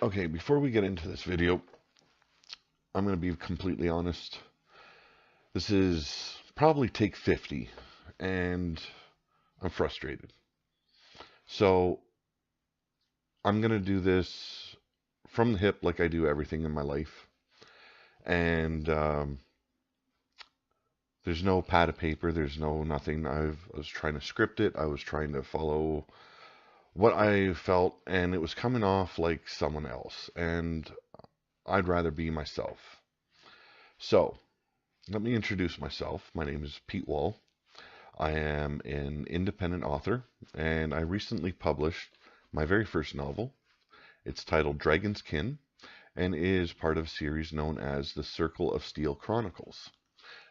Okay, before we get into this video, I'm going to be completely honest. This is probably take 50, and I'm frustrated. So I'm going to do this from the hip like I do everything in my life. And there's no pad of paper, there's no nothing. I was trying to script it, I was trying to follow what I felt, and it was coming off like someone else. And I'd rather be myself. So, let me introduce myself. My name is Pete Wall. I am an independent author, and I recently published my very first novel. It's titled Dragon's Kin, and is part of a series known as the Circle of Steel Chronicles.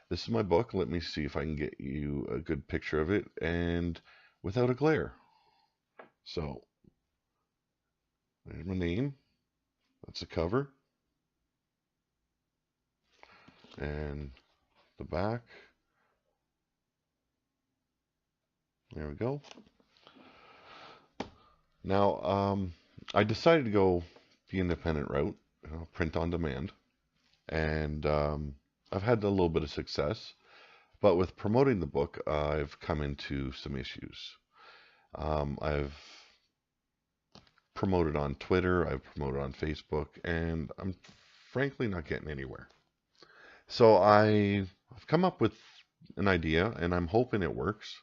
This is my book. Let me see if I can get you a good picture of it, and without a glare. So, there's my name. That's the cover. And the back. There we go. Now, I decided to go the independent route, print on demand, and I've had a little bit of success. But with promoting the book, I've come into some issues. I've promoted on Twitter, I've promoted on Facebook, and I'm frankly not getting anywhere. So I've come up with an idea, and I'm hoping it works.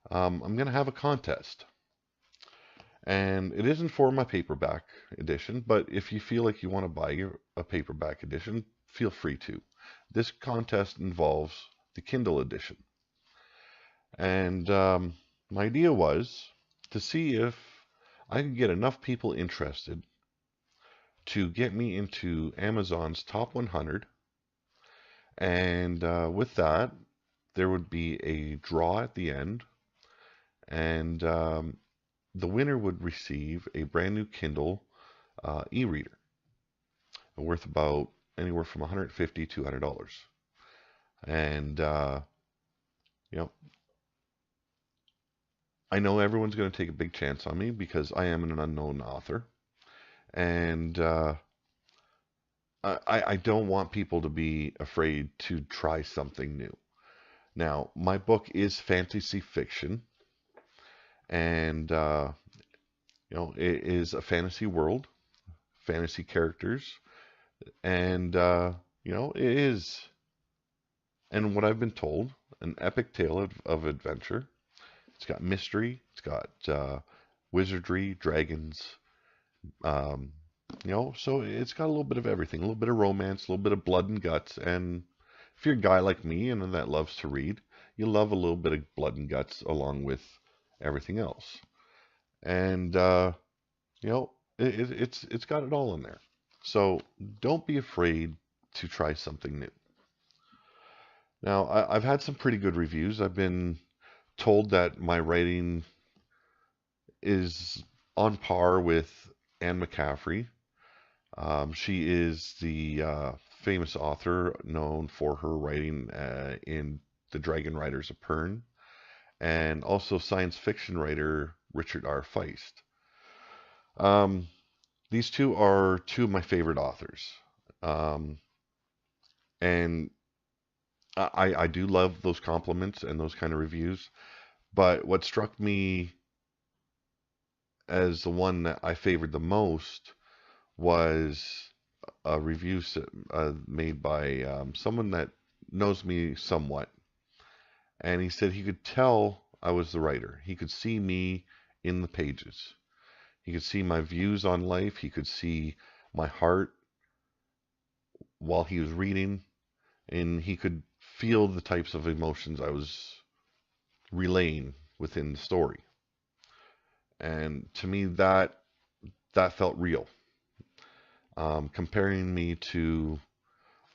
I'm going to have a contest. And it isn't for my paperback edition, but if you feel like you want to buy a paperback edition, feel free to. This contest involves the Kindle edition. And my idea was to see if I could get enough people interested to get me into Amazon's top 100. And with that, there would be a draw at the end. And the winner would receive a brand new Kindle E-Reader worth about anywhere from $150 to $200. And, you know, I know everyone's going to take a big chance on me because I am an unknown author. And I don't want people to be afraid to try something new. Now, my book is fantasy fiction. And, it is a fantasy world, fantasy characters. And, it is, and what I've been told, an epic tale of adventure. It's got mystery, it's got wizardry, dragons, um, so it's got a little bit of everything, a little bit of romance, a little bit of blood and guts. And if you're a guy like me and that loves to read, you love a little bit of blood and guts along with everything else. And, it's got it all in there. So don't be afraid to try something new. Now, I've had some pretty good reviews. I've been told that my writing is on par with Anne McCaffrey. She is the famous author known for her writing in The Dragon Riders of Pern, and also science fiction writer Richard R. Feist. These two are two of my favorite authors. Um, and I do love those compliments and those kind of reviews. But what struck me as the one that I favored the most was a review made by someone that knows me somewhat. And he said he could tell I was the writer. He could see me in the pages. He could see my views on life. He could see my heart while he was reading. And he could feel the types of emotions I was relaying within the story. And to me, that felt real. Comparing me to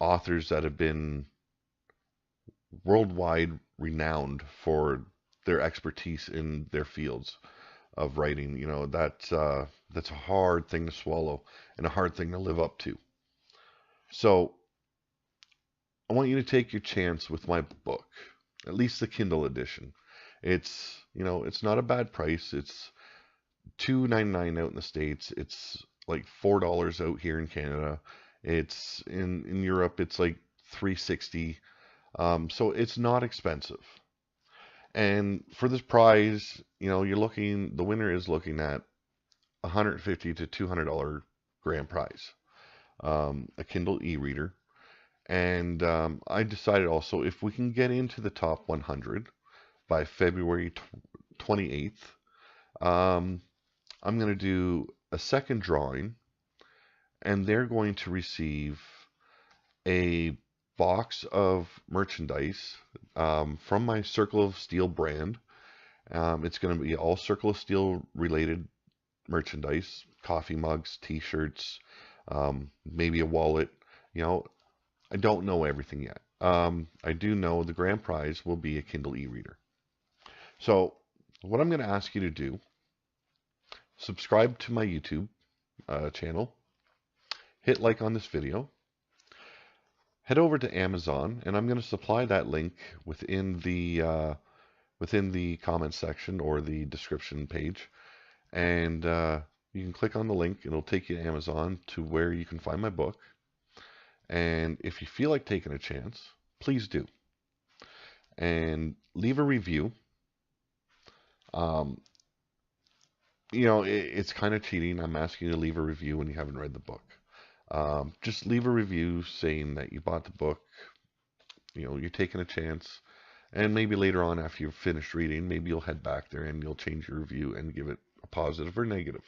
authors that have been worldwide renowned for their expertise in their fields of writing, that's a hard thing to swallow and a hard thing to live up to. So I want you to take your chance with my book, at least the Kindle edition. It's not a bad price. It's $2.99 out in the States. It's like $4 out here in Canada. It's in Europe, it's like 360. So it's not expensive. And for this prize, the winner is looking at $150 to $200 grand prize, a Kindle E-Reader. And I decided also if we can get into the top 100 by February 28th, I'm going to do a second drawing, and they're going to receive a box of merchandise from my Circle of Steel brand. It's going to be all Circle of Steel related merchandise, coffee mugs, t-shirts, maybe a wallet. I don't know everything yet. I do know the grand prize will be a Kindle e-reader. So what I'm going to ask you to do, subscribe to my YouTube channel, hit like on this video, head over to Amazon, and I'm going to supply that link within the comment section or the description page, and you can click on the link. It'll take you to Amazon to where you can find my book. And if you feel like taking a chance, please do. And leave a review. It's kind of cheating. I'm asking you to leave a review when you haven't read the book. Just leave a review saying that you bought the book. You're taking a chance. And maybe later on, after you've finished reading, maybe you'll head back there and you'll change your review and give it a positive or negative.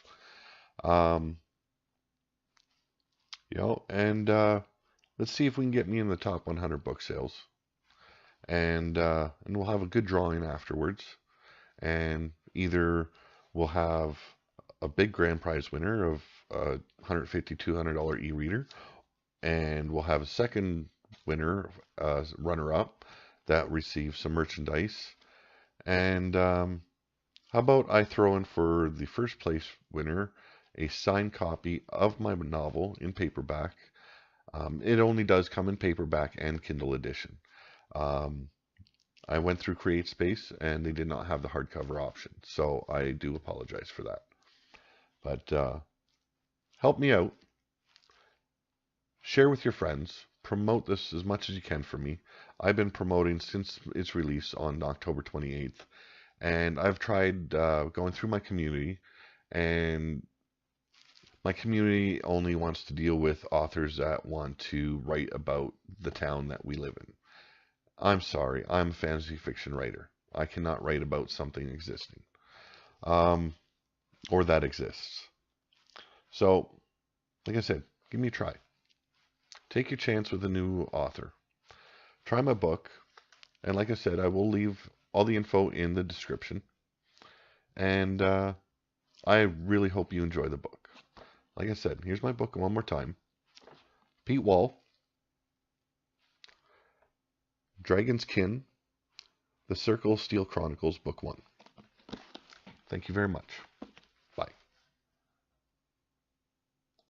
Let's see if we can get me in the top 100 book sales. And we'll have a good drawing afterwards. And either we'll have a big grand prize winner of a $150, $200 e-reader, and we'll have a second winner, runner-up, that receives some merchandise. And how about I throw in for the first place winner a signed copy of my novel in paperback. It only does come in paperback and Kindle Edition. I went through CreateSpace and they did not have the hardcover option, so I do apologize for that. But help me out. Share with your friends. Promote this as much as you can for me. I've been promoting since its release on October 28th, and I've tried going through my community, and my community only wants to deal with authors that want to write about the town that we live in. I'm sorry, I'm a fantasy fiction writer. I cannot write about something existing, or that exists. So, like I said, give me a try. Take your chance with a new author. Try my book, and like I said, I will leave all the info in the description. And I really hope you enjoy the book. Like I said, here's my book one more time. Pete Wall, Dragon's Kin, The Circle of Steel Chronicles, Book 1. Thank you very much.